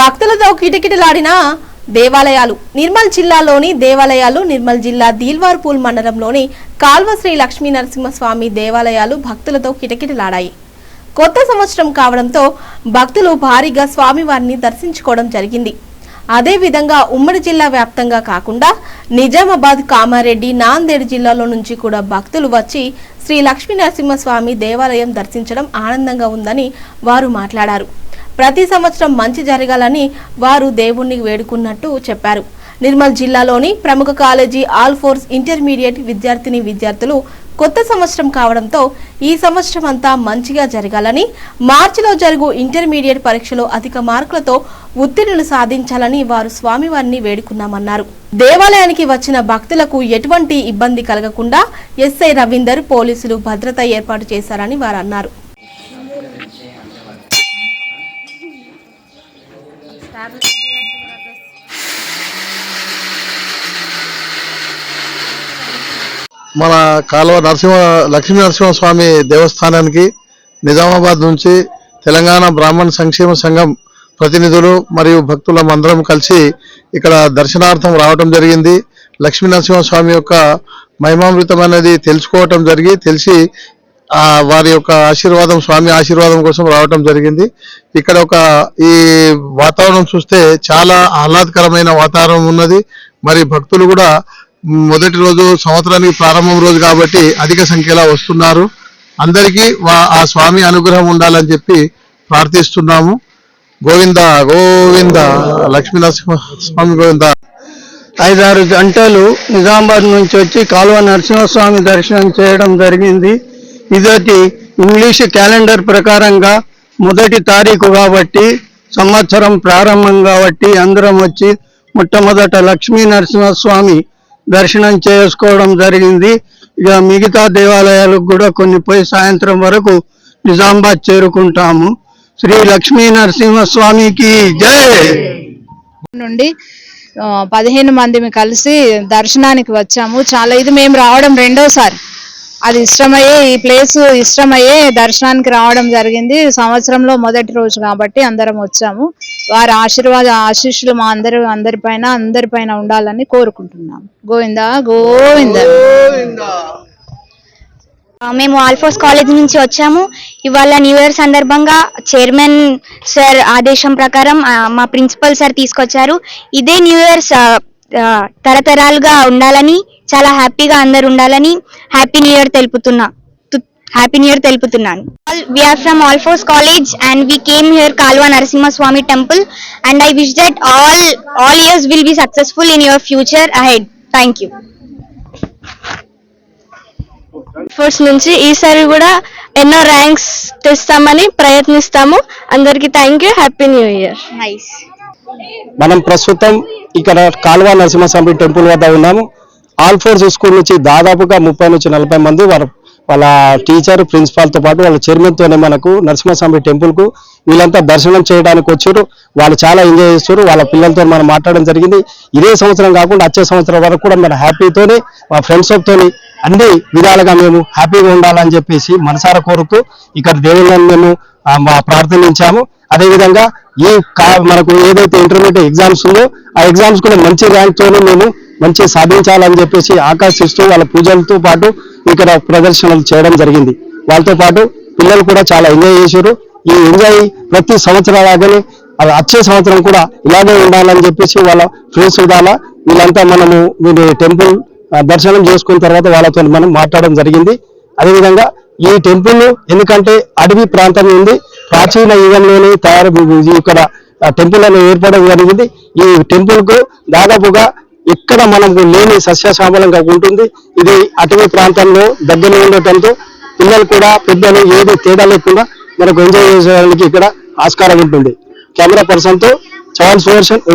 భక్తులతో కిటకిటలాడిన దేవాలయాలు. నిర్మల్ జిల్లాలోని దేవాలయాలు. నిర్మల్ జిల్లా దీల్వార్పూల్ మండలంలోని కాల్వ శ్రీ లక్ష్మీ నరసింహస్వామి దేవాలయాలు భక్తులతో కిటకిటలాడాయి. కొత్త సంవత్సరం కావడంతో భక్తులు భారీగా స్వామివారిని దర్శించుకోవడం జరిగింది. అదేవిధంగా ఉమ్మడి జిల్లా వ్యాప్తంగా కాకుండా నిజామాబాద్, కామారెడ్డి, నాందేడ్ జిల్లాలో నుంచి కూడా భక్తులు వచ్చి శ్రీ లక్ష్మీ నరసింహస్వామి దేవాలయం దర్శించడం ఆనందంగా ఉందని వారు మాట్లాడారు. ప్రతి సంవత్సరం మంచి జరగాలని వారు దేవుణ్ణి వేడుకున్నట్టు చెప్పారు. నిర్మల్ జిల్లాలోని ప్రముఖ కాలేజీ ఆల్ ఫోర్స్ ఇంటర్మీడియట్ విద్యార్థులు కొత్త సంవత్సరం కావడంతో ఈ సంవత్సరం అంతా మంచిగా జరగాలని, మార్చిలో జరుగు ఇంటర్మీడియట్ పరీక్షలో అధిక మార్కులతో ఉత్తీర్ణులు సాధించాలని వారు స్వామివారిని వేడుకున్నామన్నారు. దేవాలయానికి వచ్చిన భక్తులకు ఎటువంటి ఇబ్బంది కలగకుండా ఎస్ఐ రవీందర్, పోలీసులు భద్రత ఏర్పాటు చేశారని వారు అన్నారు. మన కాలువ లక్ష్మీ నరసింహస్వామి దేవస్థానానికి నిజామాబాద్ నుంచి తెలంగాణ బ్రాహ్మణ సంక్షేమ సంఘం ప్రతినిధులు మరియు భక్తులం అందరం కలిసి ఇక్కడ దర్శనార్థం రావటం జరిగింది. లక్ష్మీ నరసింహస్వామి యొక్క మహిమామృతం అనేది తెలుసుకోవటం తెలిసి వారి యొక్క ఆశీర్వాదం, స్వామి ఆశీర్వాదం కోసం రావటం జరిగింది. ఇక్కడ ఈ వాతావరణం చూస్తే చాలా ఆహ్లాదకరమైన వాతావరణం ఉన్నది. మరి భక్తులు కూడా మొదటి రోజు, సంవత్సరానికి ప్రారంభం రోజు కాబట్టి అధిక సంఖ్యలో వస్తున్నారు. అందరికీ ఆ స్వామి అనుగ్రహం ఉండాలని చెప్పి ప్రార్థిస్తున్నాము. గోవింద గోవింద, లక్ష్మీ నరసింహస్వామి గోవింద. 5-6 గంటలు నిజామాబాద్ నుంచి వచ్చి కాలువ నరసింహస్వామి దర్శనం చేయడం జరిగింది. ఇదొకటి ఇంగ్లీష్ క్యాలెండర్ ప్రకారంగా మొదటి తారీఖు కాబట్టి, సంవత్సరం ప్రారంభం కాబట్టి అందరం వచ్చి మొట్టమొదట లక్ష్మీ నరసింహస్వామి దర్శనం చేసుకోవడం జరిగింది. ఇక మిగతా దేవాలయాలకు కూడా కొన్ని పోయి సాయంత్రం వరకు నిజామాబాద్ చేరుకుంటాము. శ్రీ లక్ష్మీ నరసింహస్వామికి జై. నుండి 15 మంది కలిసి దర్శనానికి వచ్చాము. ఇది మేము రావడం రెండోసారి. అది ఇష్టమయ్యే, ఈ ప్లేస్ ఇష్టమయ్యే దర్శనానికి రావడం జరిగింది. సంవత్సరంలో మొదటి రోజు కాబట్టి అందరం వచ్చాము. వారి ఆశీస్సులు మా అందరిపైన ఉండాలని కోరుకుంటున్నాం. గోవింద గోవింద. మేము ఆల్ ఫోర్స్ కాలేజ్ నుంచి వచ్చాము. ఇవాళ న్యూ ఇయర్ సందర్భంగా చైర్మన్ సార్ ఆదేశం ప్రకారం మా ప్రిన్సిపల్ సార్ తీసుకొచ్చారు. ఇదే న్యూ ఇయర్ తరతరాలుగా ఉండాలని, చాలా హ్యాపీగా అందరు ఉండాలని హ్యాపీ న్యూ ఇయర్ తెలుపుతున్నాను. We are from All Force College and we came here Kalwa Narasimha Swami temple and I wish that all years will be successful in your future ahead. Thank you. Force నుంచి ఈసారి కూడా ఎన్నో ranks తెస్తామని ప్రయత్నిస్తాము. అందరికి thank you. Happy new year. Nice. మనం ప్రస్తుతం ఇక్కడ కాలువ నరసింహస్వామి టెంపుల్ వద్ద ఉన్నాము. ఆల్ ఫోర్స్ స్కూల్ నుంచి దాదాపుగా 30 నుంచి 40 మంది వాళ్ళ టీచర్, ప్రిన్సిపాల్ తో పాటు వాళ్ళ చైర్మన్ తోనే మనకు నరసింహస్వామి టెంపుల్ కు వీళ్ళంతా దర్శనం చేయడానికి వచ్చారు. వాళ్ళు చాలా ఎంజాయ్ చేస్తారు. వాళ్ళ పిల్లలతో మనం మాట్లాడడం జరిగింది. ఇదే సంవత్సరం కాకుండా వచ్చే సంవత్సరం వరకు కూడా మన హ్యాపీతోని, మా ఫ్రెండ్స్ తోని అన్ని విధాలుగా మేము హ్యాపీగా ఉండాలని చెప్పేసి మనసారా కోరుతూ ఇక్కడ దేవుళ్ళని మేము ప్రార్థించాము. అదేవిధంగా మనకు ఏదైతే ఇంటర్మీడియట్ ఎగ్జామ్స్ ఉందో ఆ ఎగ్జామ్స్ కూడా మంచి ర్యాంక్ తోనే మేము మంచి సాధించాలని చెప్పేసి ఆకాశిస్తూ వాళ్ళ పూజలతో పాటు ఇక్కడ ప్రదర్శనలు చేయడం జరిగింది. వాళ్ళతో పాటు పిల్లలు కూడా చాలా ఎంజాయ్ చేశారు. ఈ ఎంజాయ్ ప్రతి సంవత్సరం లాగానే వచ్చే సంవత్సరం కూడా ఇలాగే ఉండాలని చెప్పేసి వాళ్ళ ఫ్రెండ్స్ ద్వారా వీళ్ళంతా మనము టెంపుల్ దర్శనం చేసుకున్న తర్వాత వాళ్ళతో మనం మాట్లాడడం జరిగింది. అదేవిధంగా ఈ టెంపుల్ ఎందుకంటే అడవి ప్రాంతం ఉంది, ప్రాచీన యుగంలోనే ఇక్కడ టెంపుల్ అనేది ఏర్పడడం జరిగింది. ఈ టెంపుల్ కు దాదాపుగా ఎక్కడ మనకు లేని సస్యశ్యామలంగా ఉంటుంది. ఇది అటవీ ప్రాంతంలో దగ్గర ఉండటంతో పిల్లలు కూడా పెద్దలు ఏది తేడా లేకుండా మనకు ఎంజాయ్ చేయడానికి ఇక్కడ ఆస్కారం ఉంటుంది. కెమెరా పర్సన్ తో చార్ల్స్ వర్షన్.